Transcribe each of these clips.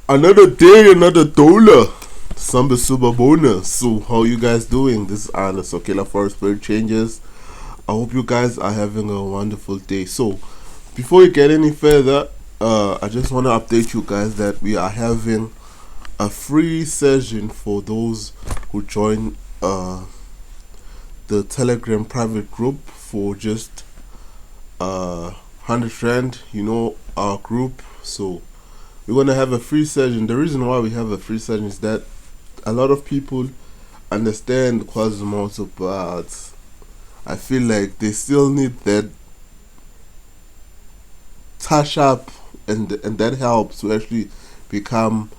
Another day, another dollar. Samba super bonus. So, how you guys doing? This is Anna Sokela for Spirit Changes. I hope you guys are having a wonderful day. So, before we get any further, I just want to update you guys that we are having a free session for those who join the Telegram private group for just 100 Rand. You know our group. So, we're gonna have a free session. The reason why we have a free session is that a lot of people understand Quasimodo, but I feel like they still need that touch up, and that helps to actually become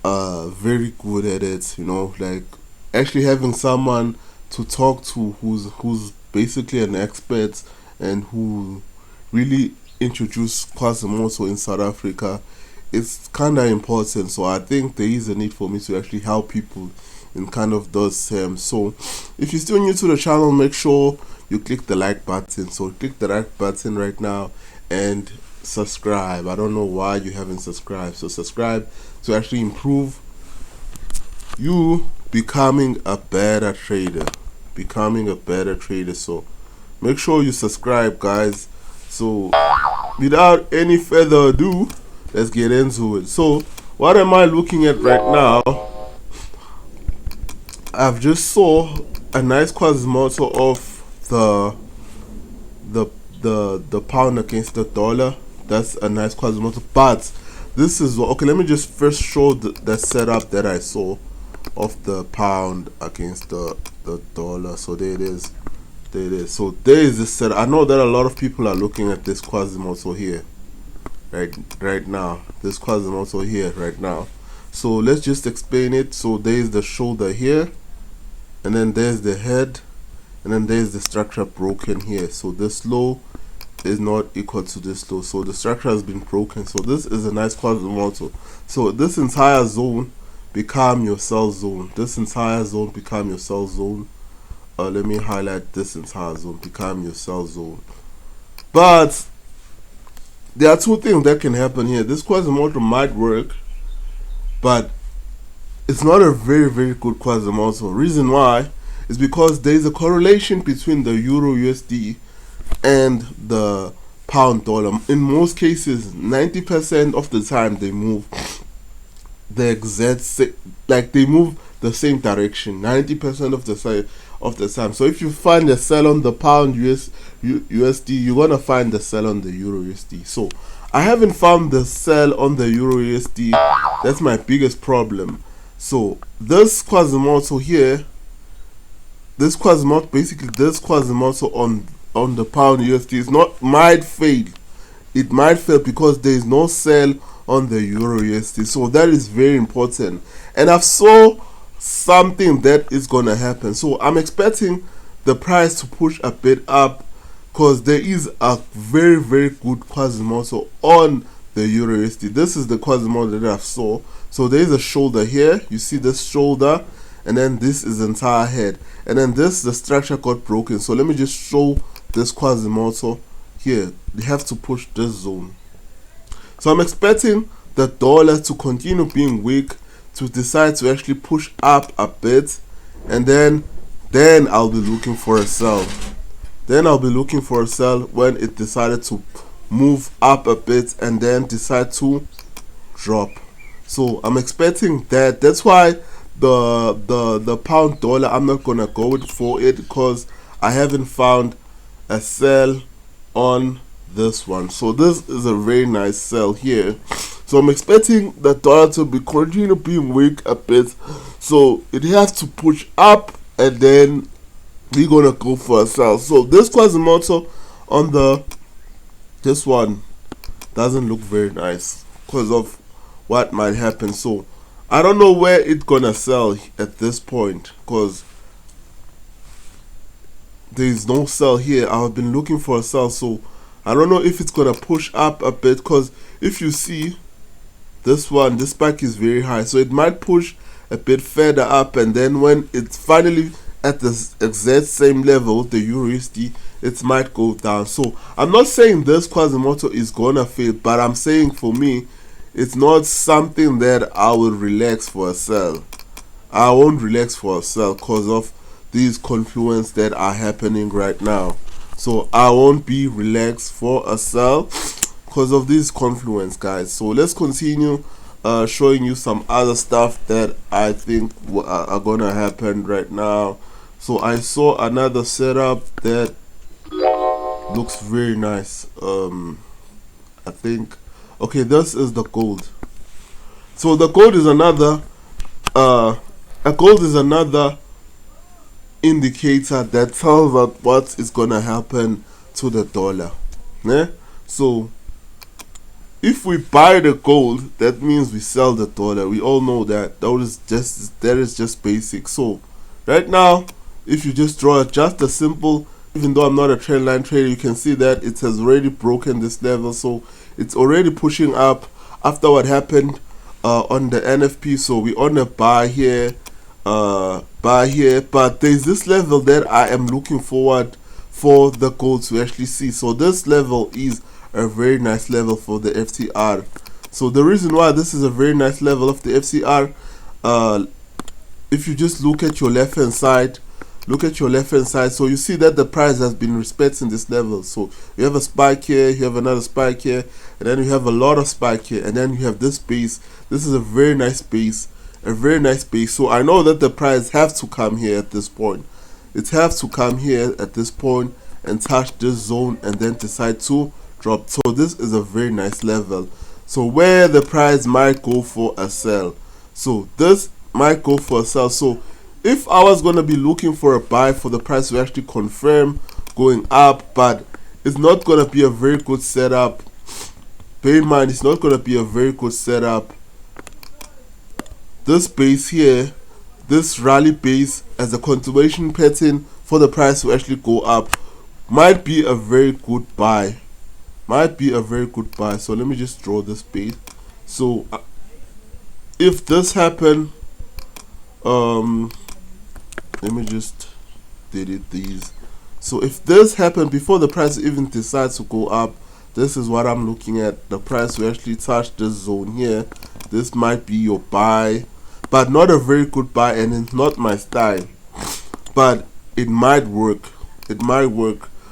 very good at it. You know, like actually having someone to talk to who's basically an expert and who really introduced Quasimodo in South Africa. It's kind of important, so I think there is a need for me to actually help people in kind of those terms. So if you're still new to the channel, make sure you click the like button. So click the like button right now and subscribe. I don't know why you haven't subscribed, so subscribe to actually improve you becoming a better trader. So make sure you subscribe, guys. So without any further ado, let's get into it. So what am I looking at right now? I've just saw a nice Quasimodo of the pound against the dollar. That's a nice Quasimodo, but this is okay. Let me just first show the setup that I saw of the pound against the dollar. So there it is. So there is this setup. I know that a lot of people are looking at this Quasimodo here right now. This Quasimodo here right now. So let's just explain it. So there is the shoulder here, and then there's the head, and then there's the structure broken here. So this low is not equal to this low, so the structure has been broken. So this is a nice Quasimodo. So this entire zone become your sell zone. This entire zone become your sell zone. Let me highlight this entire zone become your sell zone. But there are two things that can happen here. This Quasimodo might work, but it's not a very good Quasimodo. Reason why is because there is a correlation between the Euro USD and the pound dollar. In most cases, 90% of the time they move the exact like they move the same direction 90% of the time. So if you find a sell on the pound USD, you're gonna find the sell on the Euro USD. So I haven't found the sell on the Euro USD. That's my biggest problem. So this Quasimodo here, this Quasimodo on the pound USD is not might fail. It might fail because there is no sell on the Euro USD. So that is very important. And I've saw something that is gonna happen. So I'm expecting the price to push a bit up because there is a very good Quasimodo on the Euro USD. This is the Quasimodo that I've saw. So there is a shoulder here. You see this shoulder, and then this is the entire head, and then the structure got broken. So let me just show this Quasimodo here. They have to push this zone. So I'm expecting the dollar to continue being weak, to decide to actually push up a bit, and then I'll be looking for a sell. Then I'll be looking for a sell when it decided to move up a bit and then decide to drop. So I'm expecting that. That's why the pound dollar, I'm not gonna go for it because I haven't found a sell on this one. So this is a very nice sell here. So I'm expecting the dollar to be continue being weak a bit. So it has to push up, and then we're gonna go for a sell. So this Quasimodo on this one doesn't look very nice because of what might happen. So I don't know where it's gonna sell at this point because there is no sell here. I've been looking for a sell, so I don't know if it's gonna push up a bit, because if you see this one, this spike is very high, so it might push a bit further up, and then when it's finally at the exact same level, the Euro USD, it might go down. So I'm not saying this Quasimodo is gonna fail, but I'm saying for me it's not something that I will relax for a sell. I won't relax for a sell because of these confluence that are happening right now. So I won't be relaxed for a sell because of this confluence, guys. So let's continue showing you some other stuff that I think are gonna happen right now. So I saw another setup that looks very nice. I think, okay, this is the gold. So the gold is another indicator that tells us what is gonna happen to the dollar. Yeah? So if we buy the gold, that means we sell the dollar. We all know that. That is just basic. So right now, if you just draw just a simple, even though I'm not a trend line trader, you can see that it has already broken this level. So it's already pushing up after what happened on the NFP. So we on a buy here, but there's this level that I am looking forward for the gold to actually see. So this level is a very nice level for the FTR. So the reason why this is a very nice level of the FCR, if you just look at your left hand side, so you see that the price has been respecting this level. So you have a spike here, you have another spike here, and then you have a lot of spike here, and then you have this base. This is a very nice base, so I know that the price has to come here at this point. It has to come here at this point and touch this zone and then decide to drop. So this is a very nice level. So where the price might go for a sell. So this might go for a sell. So if I was going to be looking for a buy for the price to actually confirm going up, but it's not going to be a very good setup. Bear in mind, it's not going to be a very good setup. This base here, this rally base as a continuation pattern for the price to actually go up might be a very good buy. So let me just draw this base. So if this happen, let me just delete these. So if this happen before the price even decides to go up, this is what I'm looking at. The price will actually touch this zone here. This might be your buy, but not a very good buy, and it's not my style, but it might work.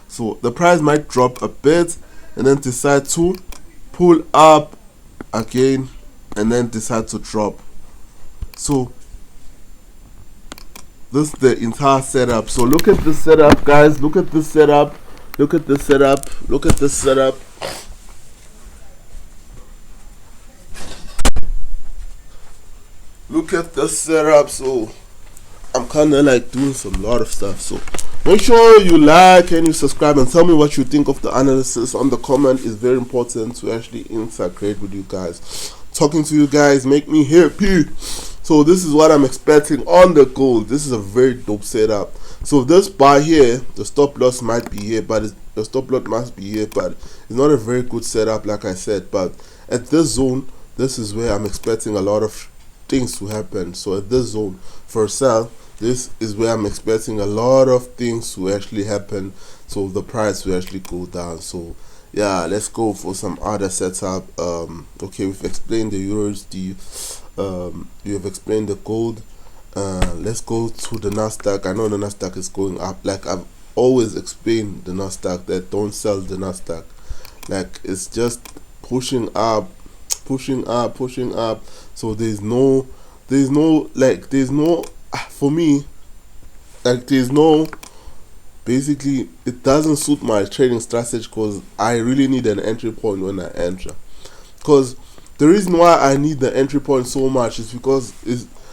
So the price might drop a bit and then decide to pull up again and then decide to drop. So this is the entire setup. So look at this setup, guys. Look at this setup. Look at this setup. So I'm kind of like doing some lot of stuff. So make sure you like and you subscribe and tell me what you think of the analysis on the comment. Is very important to actually integrate with you guys. Talking to you guys make me happy. So this is what I'm expecting on the gold. This is a very dope setup. So this buy here, the stop loss might be here, but the stop loss must be here, but it's not a very good setup, like I said. But at this zone, this is where I'm expecting a lot of things to happen. So at this zone for sell, this is where I'm expecting a lot of things to actually happen. So the price will actually go down. So yeah, let's go for some other setup. Okay, we've explained the USD. You have explained the gold. Let's go to the Nasdaq. I know the Nasdaq is going up. Like I've always explained the Nasdaq, that don't sell the Nasdaq. Like it's just pushing up. So there's no for me, like there's no, basically it doesn't suit my trading strategy, because I really need an entry point when I enter. Because the reason why I need the entry point so much is because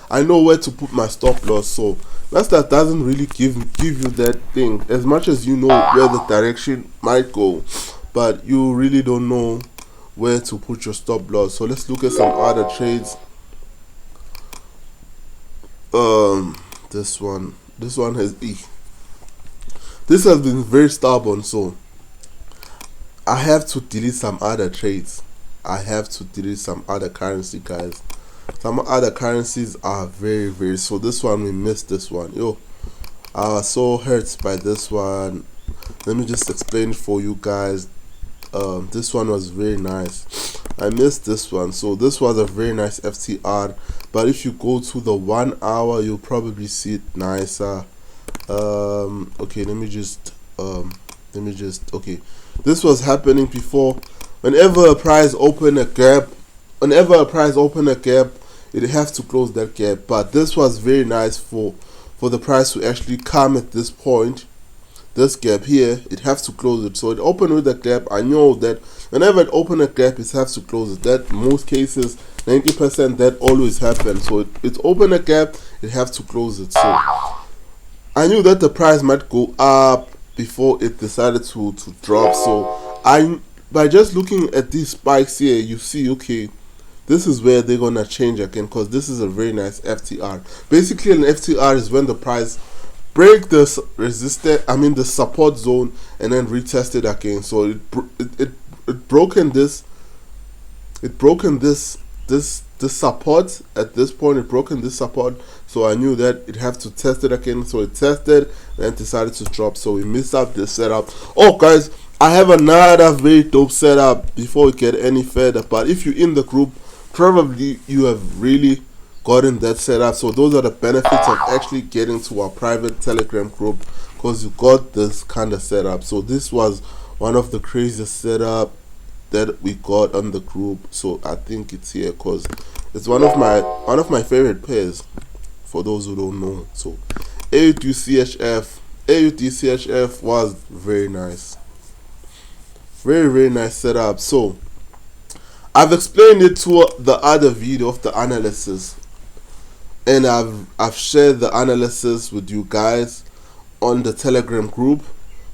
I know where to put my stop loss. So that doesn't really give you that thing, as much as you know where the direction might go, but you really don't know where to put your stop loss. So let's look at some other trades. This one has this has been very stubborn, so I have to delete some other trades. I have to delete some other currency, guys. Some other currencies are very, so this one, we missed this one. Yo, I was so hurt by this one. Let me just explain it for you guys. This one was very nice. I missed this one. So this was a very nice FTR, but if you go to the 1 hour, you'll probably see it nicer. Okay, let me just okay, this was happening before. Whenever a price open a gap, it has to close that gap. But this was very nice for the price to actually come at this point. This gap here, it has to close it. So it opened with a gap. I know that whenever it open a gap, it has to close it. That most cases, 90%, that always happens. So it's open a gap, it has to close it. So I knew that the price might go up before it decided to drop. So by just looking at these spikes here, you see, okay, this is where they're gonna change again, because this is a very nice FTR. Basically, an FTR is when the price break this the support zone and then retest it again. So it broken this support at this point. It broken this support, so I knew that it have to test it again. So it tested and decided to drop. So we missed out this setup. Oh guys, I have another very dope setup before we get any further. But if you're in the group, probably you have really gotten that setup. So those are the benefits of actually getting to our private Telegram group, because you got this kind of setup. So this was one of the craziest setup that we got on the group. So I think it's here because it's one of my favorite pairs, for those who don't know. So AUDCHF was very nice, very nice setup. So I've explained it to the other video of the analysis, and I've shared the analysis with you guys on the Telegram group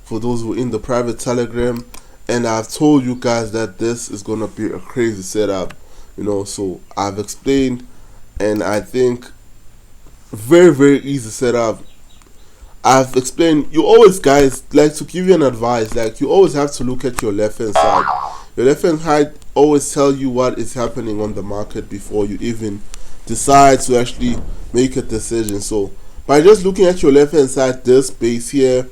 for those who are in the private Telegram, and I've told you guys that this is gonna be a crazy setup, so I've explained, and I think very easy setup. I've explained, you always, guys, like, to give you an advice, like, you always have to look at your left hand side. Your left hand side always tell you what is happening on the market before you even decide to actually make a decision. So by just looking at your left hand side, this base here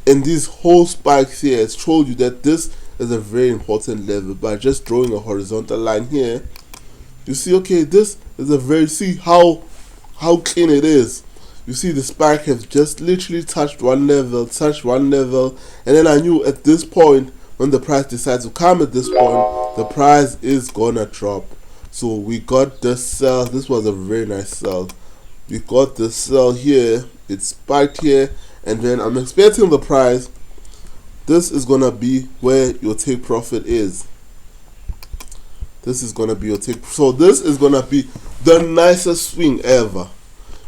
and these whole spikes here, it's told you that this is a very important level. By just drawing a horizontal line here, you see, okay, this is a very, see how clean it is. You see the spike has just literally touched one level, and then I knew at this point, when the price decides to come at this point, the price is gonna drop. So we got this sell. This was a very nice sell. We got this sell here. It spiked here, and then I'm expecting the price. This is gonna be where your take profit is. This is gonna be your take. So this is gonna be the nicest swing ever.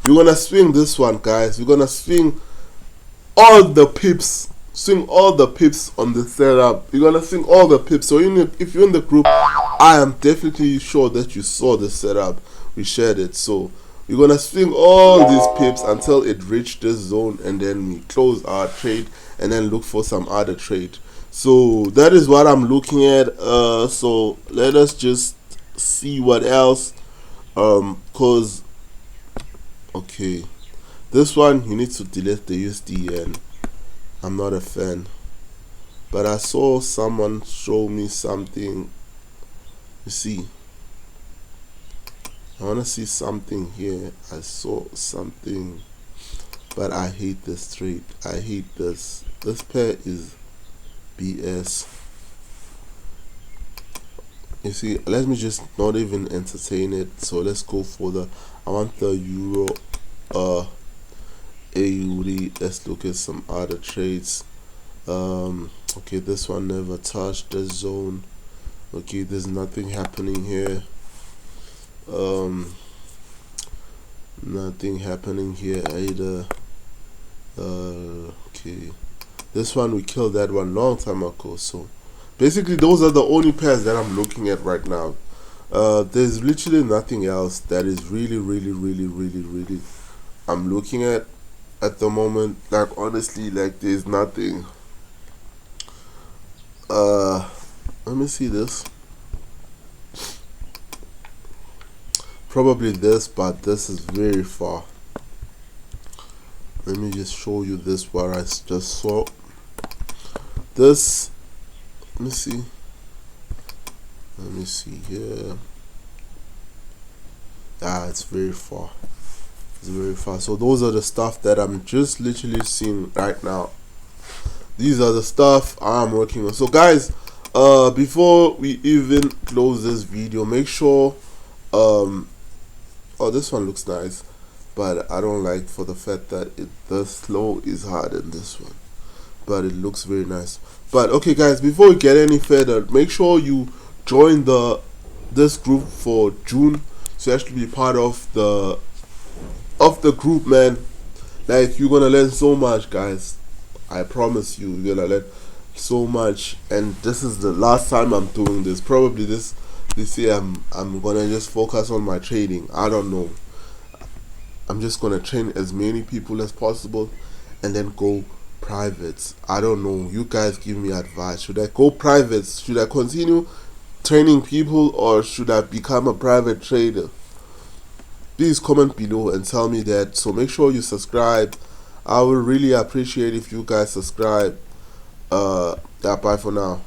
You're gonna swing this one, guys. You're gonna swing all the pips. Swing all the pips on the setup. You're gonna swing all the pips. So if you're in the group, I am definitely sure that you saw the setup. We shared it. So you're gonna swing all these pips until it reached this zone, and then we close our trade and then look for some other trade. So that is what I'm looking at. So let us just see what else. Cause okay, this one you need to delete the USD, and I'm not a fan. But I saw someone show me something. You see, I want to see something here. I saw something, but I hate this trade. I hate this. This pair is BS. You see, let me just not even entertain it. So let's go for I want the Euro AUD. Let's look at some other trades. Okay, this one never touched the zone. Okay, there's nothing happening here. Nothing happening here either. Okay, this one we killed that one long time ago. So basically those are the only pairs that I'm looking at right now. There's literally nothing else that is really I'm looking at the moment. Like, honestly, like, there's nothing. Let me see this. Probably this, but this is very far. Let me just show you this, what I just saw. This, let me see. Let me see here. It's very far. It's very far. So those are the stuff that I'm just literally seeing right now. These are the stuff I'm working on. So guys, before we even close this video, make sure oh, this one looks nice, but I don't like for the fact that the slow is hard in this one, but it looks very nice. But okay guys, before we get any further, make sure you join this group for June, so actually be part of the group, man. Like, you're gonna learn so much, guys. I promise you're gonna learn so much. And this is the last time I'm doing this. Probably this year I'm gonna just focus on my trading. I don't know. I'm just gonna train as many people as possible and then go privates. I don't know. You guys give me advice. Should I go privates? Should I continue training people, or should I become a private trader? Please comment below and tell me that. So make sure you subscribe. I would really appreciate if you guys subscribe. Bye for now.